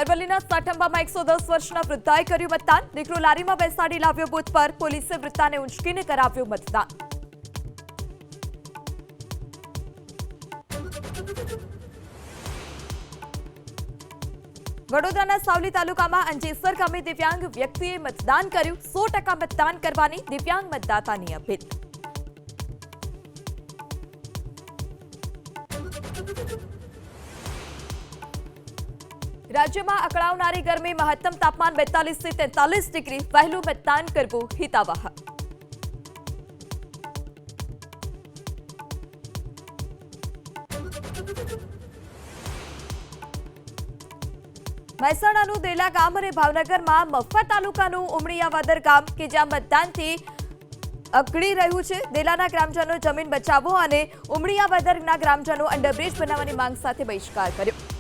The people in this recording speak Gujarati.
અરવલ્લીના સાઠંબામાં 110 વર્ષના વૃદ્ધાએ કર્યું મતદાન. દીકરો લારીમાં બેસાડી લાવ્યો બૂથ પર. પોલીસે વૃદ્ધાને ઉંચકીને કરાવ્યું મતદાન. વડોદરાના સાવલી તાલુકામાં અંજેસર ગામે દિવ્યાંગ વ્યક્તિએ મતદાન કર્યું. 100% મતદાન કરવાની દિવ્યાંગ મતદાતાની અપીલ. રાજ્યમાં અકળાવનારી ગરમી, મહત્તમ તાપમાન 42 થી 43 ડિગ્રી. વહેલું મતદાન કરવું હિતાવહ. મહેસાણાનું દેલા ગામ અને ભાવનગરમાં મફત તાલુકાનું ઉમળિયાવાદર ગામ કે જ્યાં મતદાનથી અકળી રહ્યું છે. દેલાના ગ્રામજનો જમીન બચાવો અને ઉમળિયાવાદરના ગ્રામજનો અંડરબ્રિજ બનાવવાની માંગ સાથે બહિષ્કાર કર્યો.